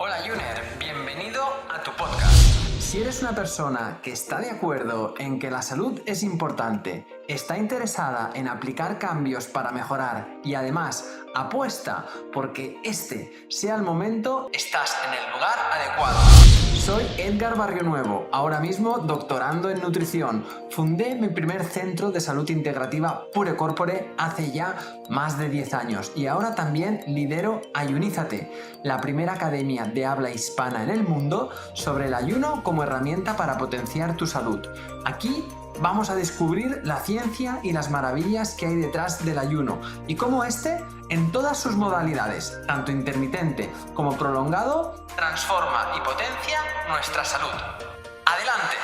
Hola Juner, bienvenido a tu podcast. Si eres una persona que está de acuerdo en que la salud es importante, está interesada en aplicar cambios para mejorar y además apuesta porque este sea el momento, estás en el lugar adecuado. Soy Edgar Barrionuevo, ahora mismo doctorando en nutrición. Fundé mi primer centro de salud integrativa Pure Corpore hace ya más de 10 años y ahora también lidero Ayunízate, la primera academia de habla hispana en el mundo sobre el ayuno como herramienta para potenciar tu salud. Aquí vamos a descubrir la ciencia y las maravillas que hay detrás del ayuno y cómo este, en todas sus modalidades, tanto intermitente como prolongado, transforma y potencia nuestra salud. ¡Adelante!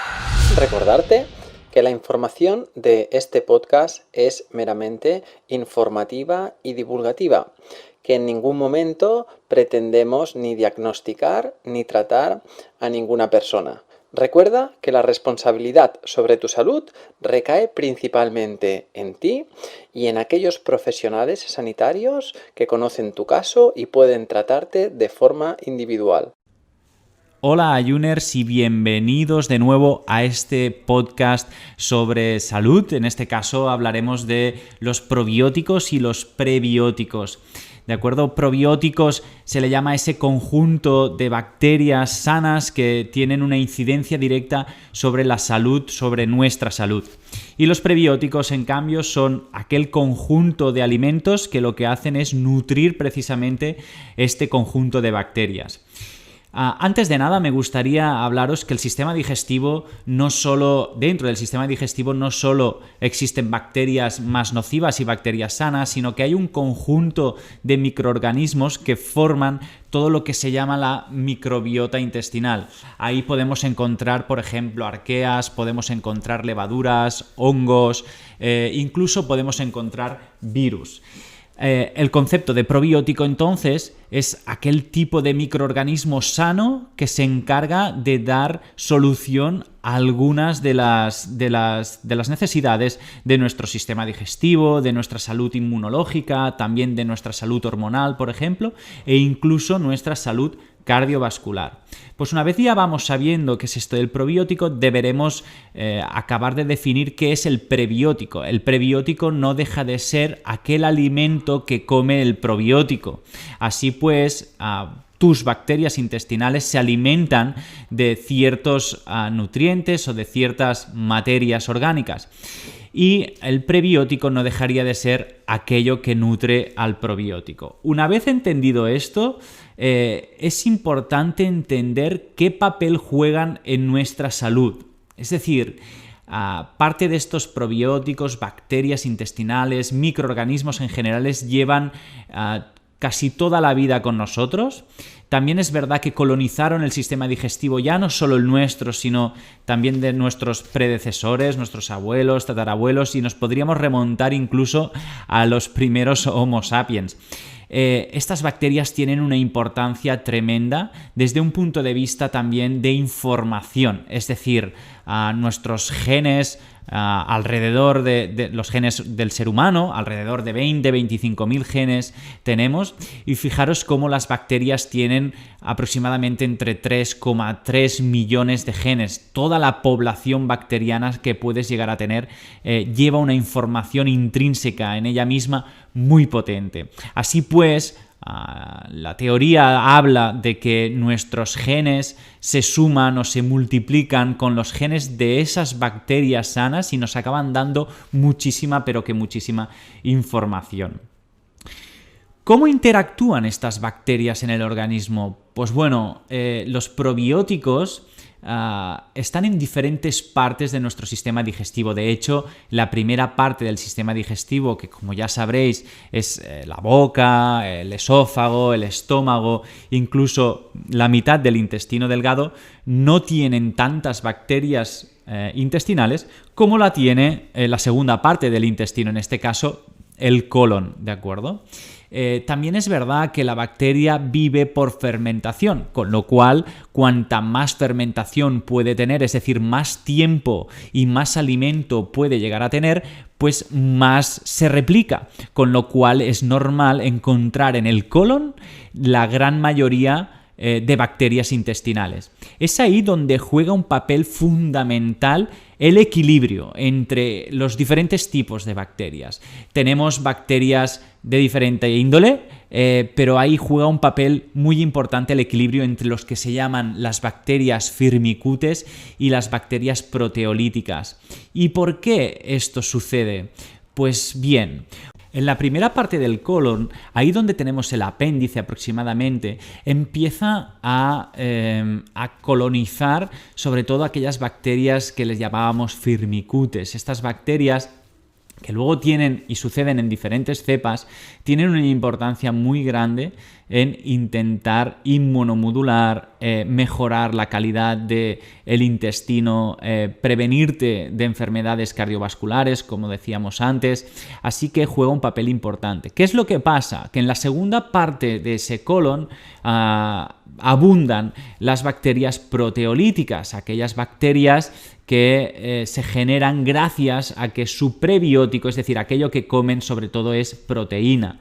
Recordarte que la información de este podcast es meramente informativa y divulgativa, que en ningún momento pretendemos ni diagnosticar ni tratar a ninguna persona. Recuerda que la responsabilidad sobre tu salud recae principalmente en ti y en aquellos profesionales sanitarios que conocen tu caso y pueden tratarte de forma individual. Hola Ayuners y bienvenidos de nuevo a este podcast sobre salud. En este caso hablaremos de los probióticos y los prebióticos. ¿De acuerdo? Probióticos se le llama a ese conjunto de bacterias sanas que tienen una incidencia directa sobre la salud, sobre nuestra salud. Y los prebióticos, en cambio, son aquel conjunto de alimentos que lo que hacen es nutrir precisamente este conjunto de bacterias. Antes de nada me gustaría hablaros que el sistema digestivo dentro del sistema digestivo no solo existen bacterias más nocivas y bacterias sanas, sino que hay un conjunto de microorganismos que forman todo lo que se llama la microbiota intestinal. Ahí podemos encontrar, por ejemplo, arqueas, podemos encontrar levaduras, hongos, incluso podemos encontrar virus. El concepto de probiótico, entonces, es aquel tipo de microorganismo sano que se encarga de dar solución a algunas de las necesidades de nuestro sistema digestivo, de nuestra salud inmunológica, también de nuestra salud hormonal, por ejemplo, e incluso nuestra salud cardiovascular. Pues una vez ya vamos sabiendo qué es esto del probiótico, deberemos acabar de definir qué es el prebiótico. El prebiótico no deja de ser aquel alimento que come el probiótico. Así pues, tus bacterias intestinales se alimentan de ciertos nutrientes o de ciertas materias orgánicas. Y el prebiótico no dejaría de ser aquello que nutre al probiótico. Una vez entendido esto, es importante entender qué papel juegan en nuestra salud. Es decir, parte de estos probióticos, bacterias intestinales, microorganismos en general llevan casi toda la vida con nosotros. También es verdad que colonizaron el sistema digestivo, ya no solo el nuestro, sino también de nuestros predecesores, nuestros abuelos, tatarabuelos, y nos podríamos remontar incluso a los primeros Homo sapiens. Estas bacterias tienen una importancia tremenda desde un punto de vista también de información, es decir, nuestros genes, alrededor de los genes del ser humano, alrededor de 20-25.000 genes tenemos, y fijaros cómo las bacterias tienen aproximadamente entre 3,3 millones de genes. Toda la población bacteriana que puedes llegar a tener lleva una información intrínseca en ella misma muy potente. Así pues, la teoría habla de que nuestros genes se suman o se multiplican con los genes de esas bacterias sanas y nos acaban dando muchísima, pero que muchísima información. ¿Cómo interactúan estas bacterias en el organismo? Pues bueno, los probióticos están en diferentes partes de nuestro sistema digestivo. De hecho, la primera parte del sistema digestivo, que como ya sabréis es la boca, el esófago, el estómago, incluso la mitad del intestino delgado, no tienen tantas bacterias intestinales como la tiene la segunda parte del intestino, en este caso el colon, ¿de acuerdo? También es verdad que la bacteria vive por fermentación, con lo cual cuanta más fermentación puede tener, es decir, más tiempo y más alimento puede llegar a tener, pues más se replica, con lo cual es normal encontrar en el colon la gran mayoría de bacterias intestinales. Es ahí donde juega un papel fundamental el equilibrio entre los diferentes tipos de bacterias. Tenemos bacterias de diferente índole, pero ahí juega un papel muy importante el equilibrio entre los que se llaman las bacterias firmicutes y las bacterias proteolíticas. ¿Y por qué esto sucede? Pues bien, en la primera parte del colon, ahí donde tenemos el apéndice aproximadamente, empieza a colonizar sobre todo aquellas bacterias que les llamábamos firmicutes. Estas bacterias que luego tienen y suceden en diferentes cepas, tienen una importancia muy grande en intentar inmunomodular, mejorar la calidad del intestino, prevenirte de enfermedades cardiovasculares, como decíamos antes, así que juega un papel importante. ¿Qué es lo que pasa? Que en la segunda parte de ese colon abundan las bacterias proteolíticas, aquellas bacterias que se generan gracias a que su prebiótico, es decir, aquello que comen sobre todo es proteína.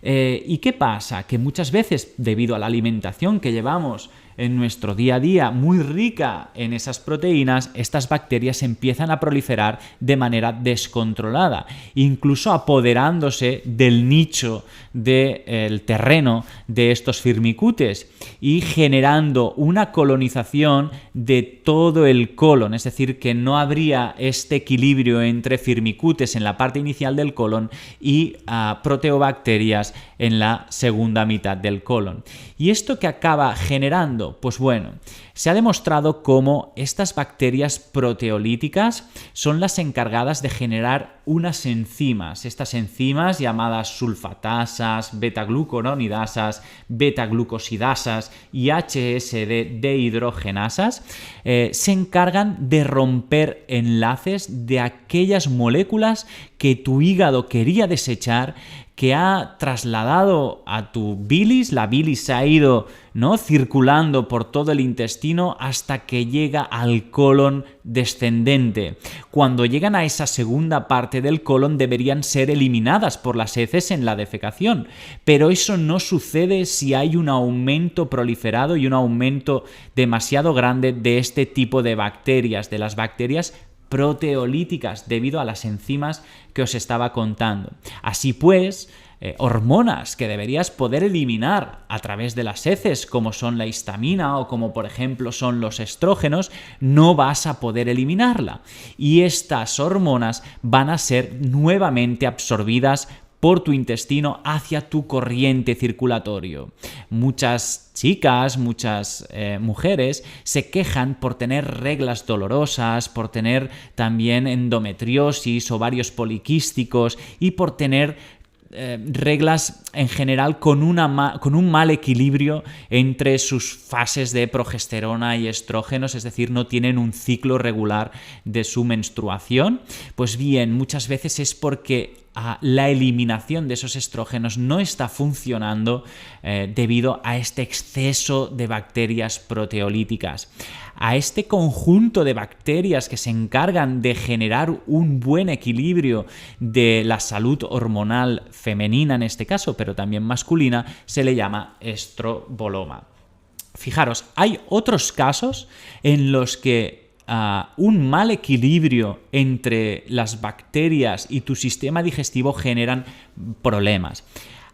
¿Y qué pasa? Que muchas veces, debido a la alimentación que llevamos en nuestro día a día muy rica en esas proteínas, estas bacterias empiezan a proliferar de manera descontrolada, incluso apoderándose del nicho del terreno de estos firmicutes y generando una colonización de todo el colon, es decir, que no habría este equilibrio entre firmicutes en la parte inicial del colon y proteobacterias en la segunda mitad del colon. ¿Y esto qué acaba generando? Pues bueno, se ha demostrado cómo estas bacterias proteolíticas son las encargadas de generar unas enzimas. Estas enzimas llamadas sulfatasas, betaglucuronidasas, betaglucosidasas y HSD dehidrogenasas se encargan de romper enlaces de aquellas moléculas que tu hígado quería desechar, que ha trasladado a tu bilis, la bilis ha ido, ¿no?, circulando por todo el intestino hasta que llega al colon descendente. Cuando llegan a esa segunda parte del colon deberían ser eliminadas por las heces en la defecación, pero eso no sucede si hay un aumento proliferado y un aumento demasiado grande de este tipo de bacterias, de las bacterias proteolíticas, debido a las enzimas que os estaba contando. Así pues, hormonas que deberías poder eliminar a través de las heces, como son la histamina o como por ejemplo son los estrógenos, no vas a poder eliminarla. Y estas hormonas van a ser nuevamente absorbidas por tu intestino hacia tu corriente circulatorio. Muchas chicas, muchas mujeres se quejan por tener reglas dolorosas, por tener también endometriosis, ovarios poliquísticos y por tener reglas en general con un mal equilibrio entre sus fases de progesterona y estrógenos, es decir, no tienen un ciclo regular de su menstruación. Pues bien, muchas veces es porque la eliminación de esos estrógenos no está funcionando debido a este exceso de bacterias proteolíticas. A este conjunto de bacterias que se encargan de generar un buen equilibrio de la salud hormonal femenina en este caso, pero también masculina, se le llama estroboloma. Fijaros, hay otros casos en los que un mal equilibrio entre las bacterias y tu sistema digestivo generan problemas.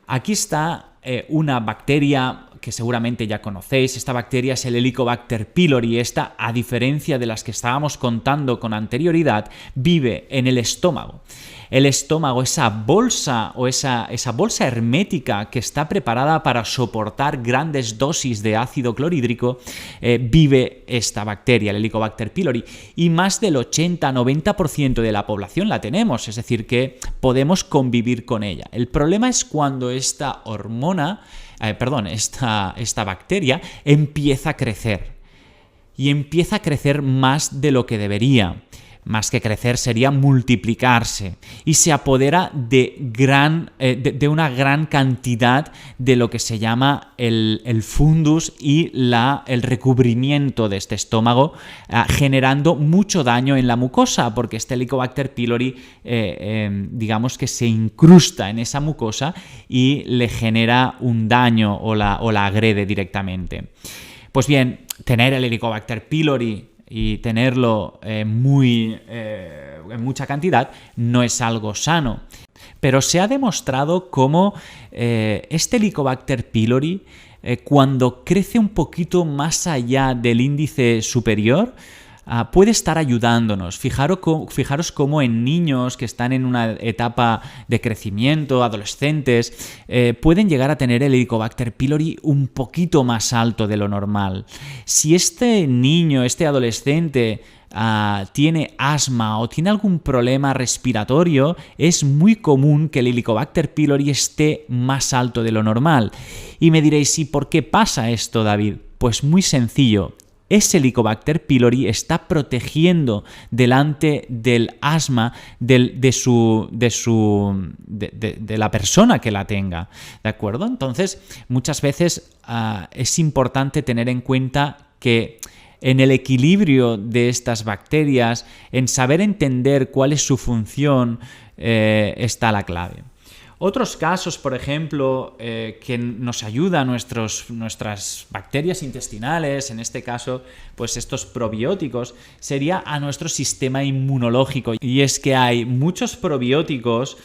Aquí está una bacteria que seguramente ya conocéis. Esta bacteria es el Helicobacter pylori. Esta, a diferencia de las que estábamos contando con anterioridad, vive en el estómago. El estómago, esa bolsa o esa bolsa hermética que está preparada para soportar grandes dosis de ácido clorhídrico, vive esta bacteria, el Helicobacter pylori, y más del 80-90% de la población la tenemos, es decir, que podemos convivir con ella. El problema es cuando esta bacteria empieza a crecer y empieza a crecer más de lo que debería. más que crecer, sería multiplicarse y se apodera de una gran cantidad de lo que se llama el fundus y el recubrimiento de este estómago, generando mucho daño en la mucosa, porque este Helicobacter pylori digamos que se incrusta en esa mucosa y le genera un daño o la agrede directamente. Pues bien, tener el Helicobacter pylori y tenerlo en mucha cantidad no es algo sano. Pero se ha demostrado cómo este Helicobacter pylori, cuando crece un poquito más allá del índice superior, puede estar ayudándonos. Fijaros cómo en niños que están en una etapa de crecimiento, adolescentes, pueden llegar a tener el Helicobacter pylori un poquito más alto de lo normal. Si este niño, este adolescente, tiene asma o tiene algún problema respiratorio, es muy común que el Helicobacter pylori esté más alto de lo normal. Y me diréis, ¿y por qué pasa esto, David? Pues muy sencillo. Ese Helicobacter pylori está protegiendo delante del asma de la persona que la tenga, ¿de acuerdo? Entonces, muchas veces es importante tener en cuenta que en el equilibrio de estas bacterias, en saber entender cuál es su función, está la clave. Otros casos, por ejemplo, que nos ayudan nuestras bacterias intestinales, en este caso, pues estos probióticos, sería a nuestro sistema inmunológico. Y es que hay muchos probióticos,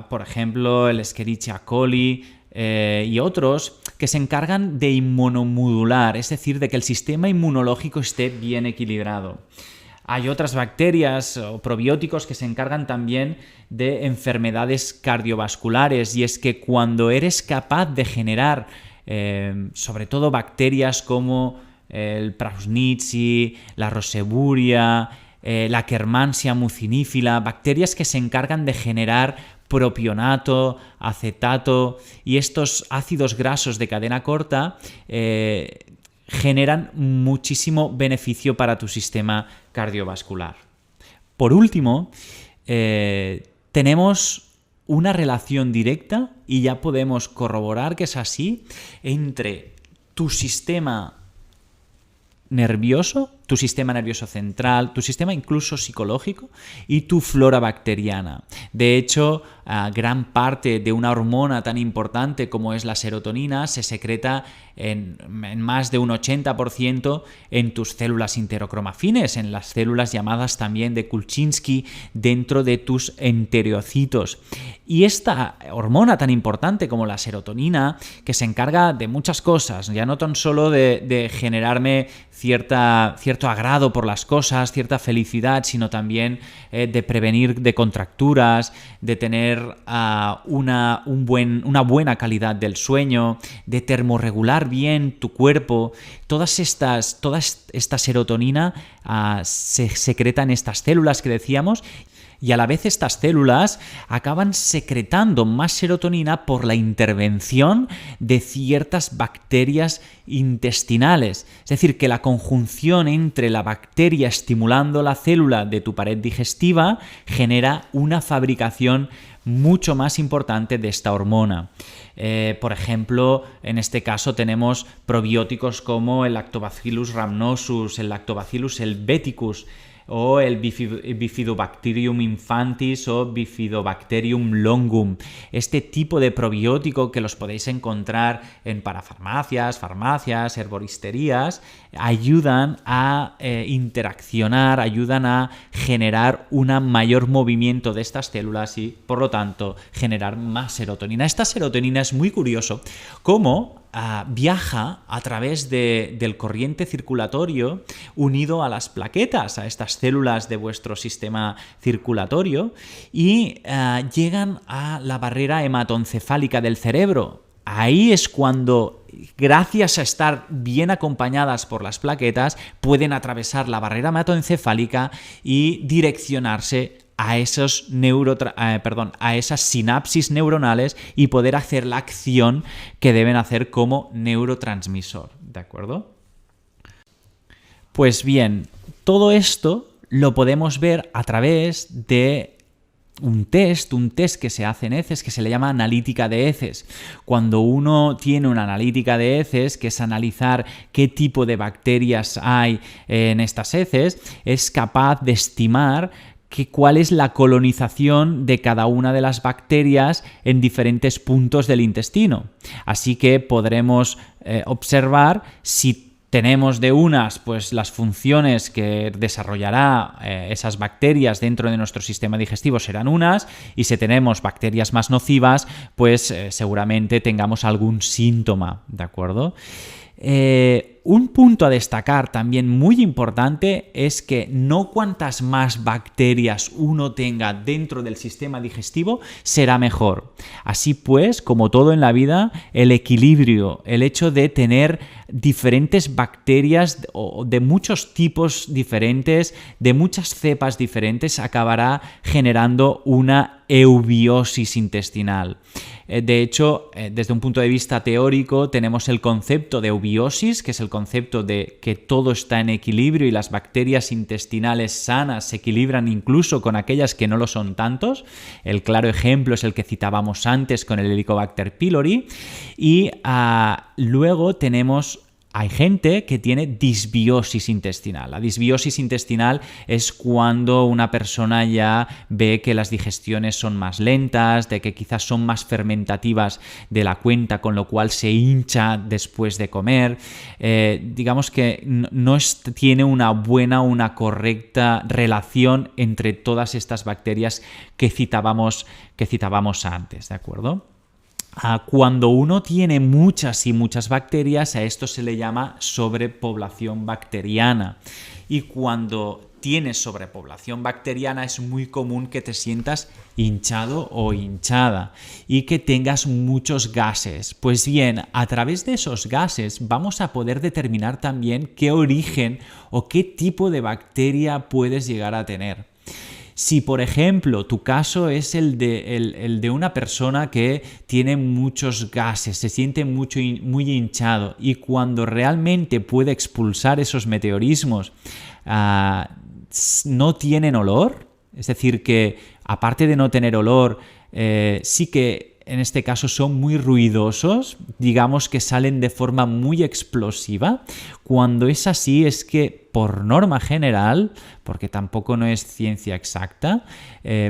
por ejemplo, el Escherichia coli, y otros que se encargan de inmunomodular, es decir, de que el sistema inmunológico esté bien equilibrado. Hay otras bacterias o probióticos que se encargan también de enfermedades cardiovasculares, y es que cuando eres capaz de generar sobre todo bacterias como el Prausnitzi, la Roseburia, la Akkermansia mucinífila, bacterias que se encargan de generar propionato, acetato y estos ácidos grasos de cadena corta, generan muchísimo beneficio para tu sistema cardiovascular. Por último, tenemos una relación directa, y ya podemos corroborar que es así, entre tu sistema nervioso, tu sistema nervioso central, tu sistema incluso psicológico y tu flora bacteriana. De hecho, gran parte de una hormona tan importante como es la serotonina se secreta en más de un 80% en tus células enterocromafines, en las células llamadas también de Kulczynski dentro de tus enterocitos. Y esta hormona tan importante como la serotonina, que se encarga de muchas cosas, ya no tan solo de generarme cierto agrado por las cosas, cierta felicidad, sino también de prevenir de contracturas, de tener una buena calidad del sueño, de termorregular bien tu cuerpo. Toda esta serotonina se secreta en estas células que decíamos, y a la vez estas células acaban secretando más serotonina por la intervención de ciertas bacterias intestinales. Es decir, que la conjunción entre la bacteria estimulando la célula de tu pared digestiva genera una fabricación mucho más importante de esta hormona. Por ejemplo, en este caso tenemos probióticos como el Lactobacillus rhamnosus, el Lactobacillus helveticus, o el Bifidobacterium infantis o Bifidobacterium longum. Este tipo de probiótico, que los podéis encontrar en parafarmacias, farmacias, herboristerías, ayudan a interaccionar, ayudan a generar un mayor movimiento de estas células y, por lo tanto, generar más serotonina. Esta serotonina es muy curioso cómo viaja a través del corriente circulatorio unido a las plaquetas, a estas células de vuestro sistema circulatorio, y llegan a la barrera hematoencefálica del cerebro. Ahí es cuando, gracias a estar bien acompañadas por las plaquetas, pueden atravesar la barrera hematoencefálica y direccionarse a esas sinapsis neuronales y poder hacer la acción que deben hacer como neurotransmisor, ¿de acuerdo? Pues bien, todo esto lo podemos ver a través de un test que se hace en heces que se le llama analítica de heces. Cuando uno tiene una analítica de heces, que es analizar qué tipo de bacterias hay en estas heces, es capaz de estimar cuál es la colonización de cada una de las bacterias en diferentes puntos del intestino. Así que podremos observar si tenemos de unas, pues las funciones que desarrollará esas bacterias dentro de nuestro sistema digestivo serán unas, y si tenemos bacterias más nocivas, pues seguramente tengamos algún síntoma, ¿de acuerdo? Un punto a destacar también muy importante es que no cuantas más bacterias uno tenga dentro del sistema digestivo será mejor. Así pues, como todo en la vida, el equilibrio, el hecho de tener diferentes bacterias de muchos tipos diferentes, de muchas cepas diferentes, acabará generando una eubiosis intestinal. De hecho, desde un punto de vista teórico, tenemos el concepto de eubiosis, que es el concepto de que todo está en equilibrio y las bacterias intestinales sanas se equilibran incluso con aquellas que no lo son tantos. El claro ejemplo es el que citábamos antes con el Helicobacter pylori. Y luego hay gente que tiene disbiosis intestinal. La disbiosis intestinal es cuando una persona ya ve que las digestiones son más lentas, de que quizás son más fermentativas de la cuenta, con lo cual se hincha después de comer. Digamos que no tiene una correcta relación entre todas estas bacterias que citábamos antes, ¿de acuerdo? Cuando uno tiene muchas y muchas bacterias, a esto se le llama sobrepoblación bacteriana. Y cuando tienes sobrepoblación bacteriana es muy común que te sientas hinchado o hinchada y que tengas muchos gases. Pues bien, a través de esos gases vamos a poder determinar también qué origen o qué tipo de bacteria puedes llegar a tener. Si, por ejemplo, tu caso es el de una persona que tiene muchos gases, se siente muy hinchado, y cuando realmente puede expulsar esos meteorismos no tienen olor, es decir, que aparte de no tener olor, sí que en este caso son muy ruidosos, digamos que salen de forma muy explosiva. Cuando es así es que por norma general, porque tampoco no es ciencia exacta,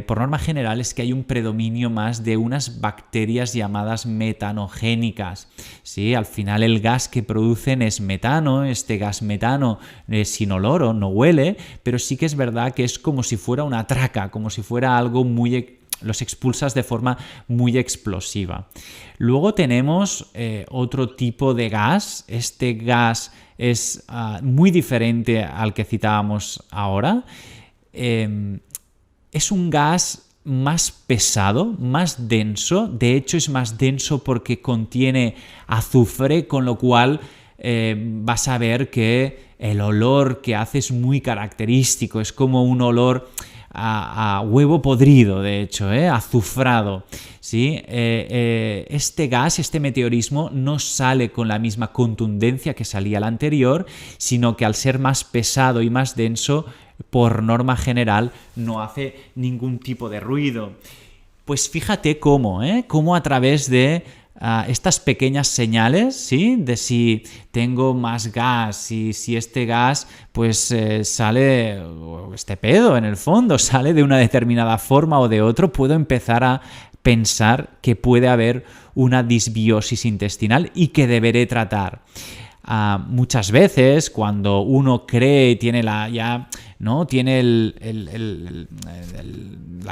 por norma general es que hay un predominio más de unas bacterias llamadas metanogénicas. ¿Sí? Al final el gas que producen es metano, este gas metano es inoloro, no huele, pero sí que es verdad que es como si fuera una traca, como si fuera algo los expulsas de forma muy explosiva. Luego tenemos otro tipo de gas. Este gas es muy diferente al que citábamos ahora. Es un gas más pesado, más denso. De hecho, es más denso porque contiene azufre, con lo cual vas a ver que el olor que hace es muy característico. Es como un olor a huevo podrido, de hecho, azufrado. ¿Sí? Este gas, este meteorismo, no sale con la misma contundencia que salía el anterior, sino que al ser más pesado y más denso, por norma general, no hace ningún tipo de ruido. Pues fíjate cómo a través de estas pequeñas señales, ¿sí? De si tengo más gas y si este gas pues sale, este pedo en el fondo sale de una determinada forma o de otro, puedo empezar a pensar que puede haber una disbiosis intestinal y que deberé tratar. Muchas veces cuando uno cree, tiene la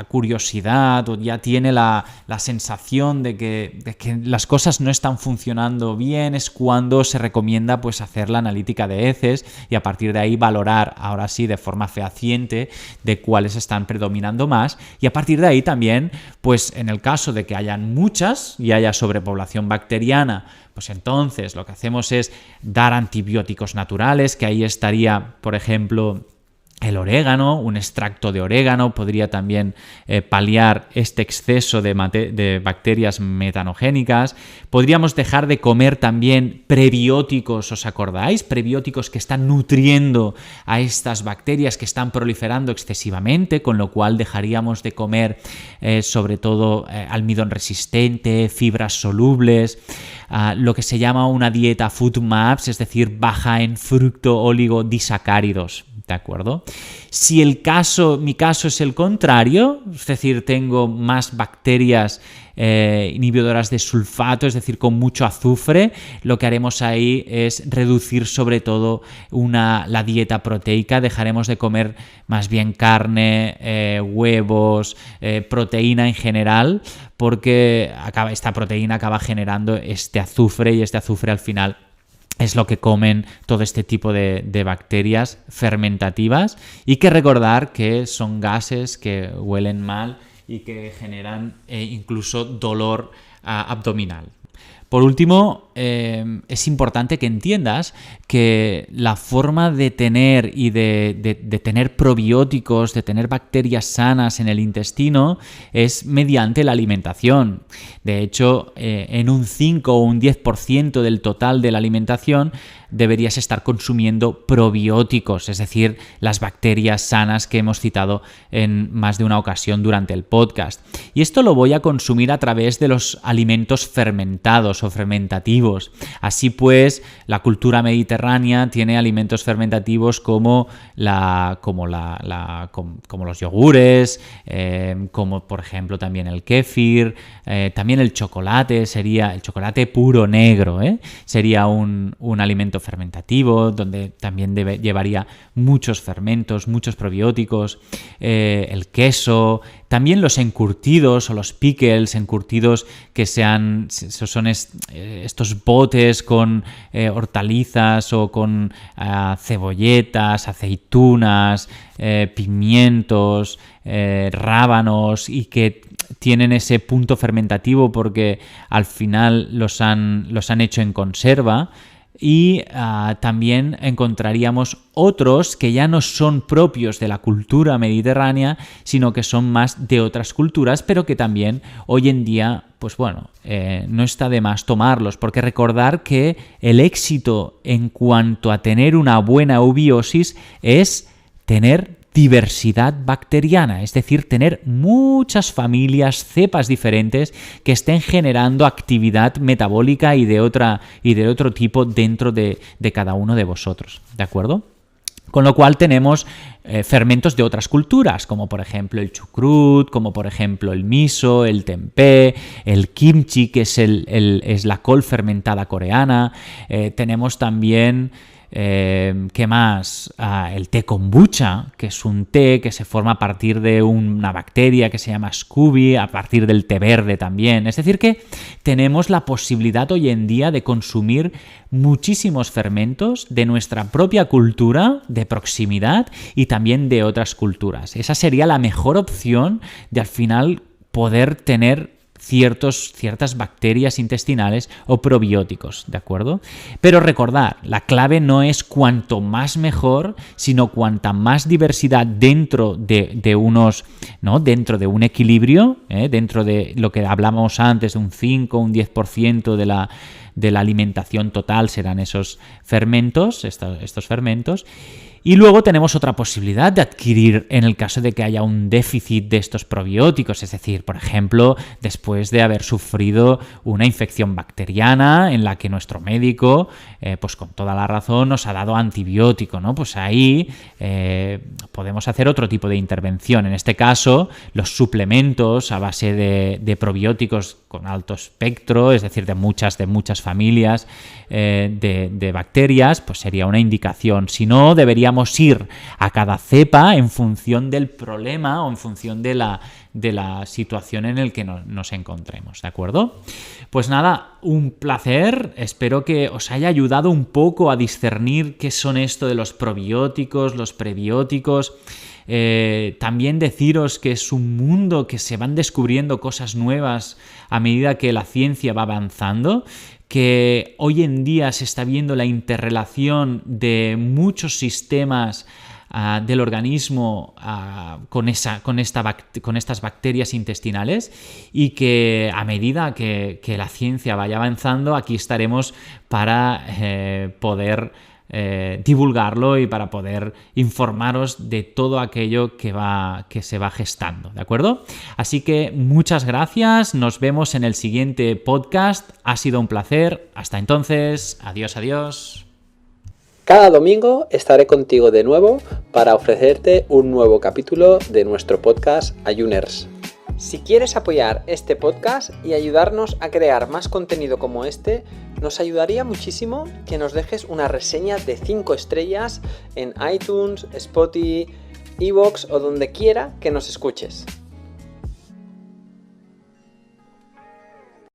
curiosidad o ya tiene la sensación de que las cosas no están funcionando bien, es cuando se recomienda pues hacer la analítica de heces y a partir de ahí valorar, ahora sí, de forma fehaciente, de cuáles están predominando más, y a partir de ahí también, pues en el caso de que hayan muchas y haya sobrepoblación bacteriana, pues entonces lo que hacemos es dar antibióticos naturales, que ahí estaría, por ejemplo, el orégano, un extracto de orégano podría también paliar este exceso de bacterias metanogénicas. Podríamos dejar de comer también prebióticos, ¿os acordáis? Prebióticos que están nutriendo a estas bacterias que están proliferando excesivamente, con lo cual dejaríamos de comer sobre todo almidón resistente, fibras solubles, lo que se llama una dieta FODMAPs, es decir, baja en fructooligodisacáridos. ¿De acuerdo? Si mi caso es el contrario, es decir, tengo más bacterias inhibidoras de sulfato, es decir, con mucho azufre, lo que haremos ahí es reducir sobre todo la dieta proteica, dejaremos de comer más bien carne, huevos, proteína en general, porque esta proteína acaba generando este azufre y este azufre al final es lo que comen todo este tipo de bacterias fermentativas, y que recordar que son gases que huelen mal y que generan incluso dolor abdominal. Por último, es importante que entiendas que la forma de tener y de tener probióticos, de tener bacterias sanas en el intestino, es mediante la alimentación. De hecho, en un 5 o un 10% del total de la alimentación deberías estar consumiendo probióticos, es decir, las bacterias sanas que hemos citado en más de una ocasión durante el podcast. Y esto lo voy a consumir a través de los alimentos fermentados o fermentativos. Así pues, la cultura mediterránea tiene alimentos fermentativos como los yogures, como por ejemplo también el kéfir, también el chocolate puro negro, sería un alimento fermentativo donde también llevaría muchos fermentos, muchos probióticos, el queso, también los encurtidos o los pickles, encurtidos que son estos botes con hortalizas o con cebolletas, aceitunas, pimientos, rábanos, y que tienen ese punto fermentativo porque al final los han hecho en conserva. Y también encontraríamos otros que ya no son propios de la cultura mediterránea, sino que son más de otras culturas, pero que también hoy en día, pues bueno, no está de más tomarlos, porque recordar que el éxito en cuanto a tener una buena eubiosis es tener diversidad bacteriana, es decir, tener muchas familias, cepas diferentes que estén generando actividad metabólica y de otro tipo dentro de cada uno de vosotros, ¿de acuerdo? Con lo cual tenemos fermentos de otras culturas, como por ejemplo el chucrut, como por ejemplo el miso, el tempeh, el kimchi, que es la col fermentada coreana. Tenemos también ¿qué más? El té kombucha, que es un té que se forma a partir de una bacteria que se llama SCOBY, a partir del té verde también. Es decir, que tenemos la posibilidad hoy en día de consumir muchísimos fermentos de nuestra propia cultura, de proximidad, y también de otras culturas. Esa sería la mejor opción de al final poder tener ciertas bacterias intestinales o probióticos, ¿de acuerdo? Pero recordad, la clave no es cuanto más mejor, sino cuanta más diversidad dentro de un equilibrio, dentro de lo que hablamos antes, de un 5 o un 10% de la alimentación total serán esos fermentos, estos fermentos. Y luego tenemos otra posibilidad de adquirir en el caso de que haya un déficit de estos probióticos, es decir, por ejemplo, después de haber sufrido una infección bacteriana en la que nuestro médico, pues con toda la razón, nos ha dado antibiótico, ¿no? Pues ahí podemos hacer otro tipo de intervención. En este caso, los suplementos a base de probióticos con alto espectro, es decir, de muchas familias de bacterias, pues sería una indicación. Si no, deberíamos ir a cada cepa en función del problema o en función de la situación en la que nos encontremos, ¿de acuerdo? Pues nada, un placer, espero que os haya ayudado un poco a discernir qué son esto de los probióticos, los prebióticos. También deciros que es un mundo que se van descubriendo cosas nuevas a medida que la ciencia va avanzando, que hoy en día se está viendo la interrelación de muchos sistemas del organismo con estas bacterias intestinales, y que a medida que la ciencia vaya avanzando, aquí estaremos para poder divulgarlo y para poder informaros de todo aquello que se va gestando, ¿de acuerdo? Así que muchas gracias, nos vemos en el siguiente podcast, ha sido un placer, hasta entonces, adiós, adiós. Cada domingo estaré contigo de nuevo para ofrecerte un nuevo capítulo de nuestro podcast Ayuners. Si quieres apoyar este podcast y ayudarnos a crear más contenido como este, nos ayudaría muchísimo que nos dejes una reseña de 5 estrellas en iTunes, Spotify, iVoox o donde quiera que nos escuches.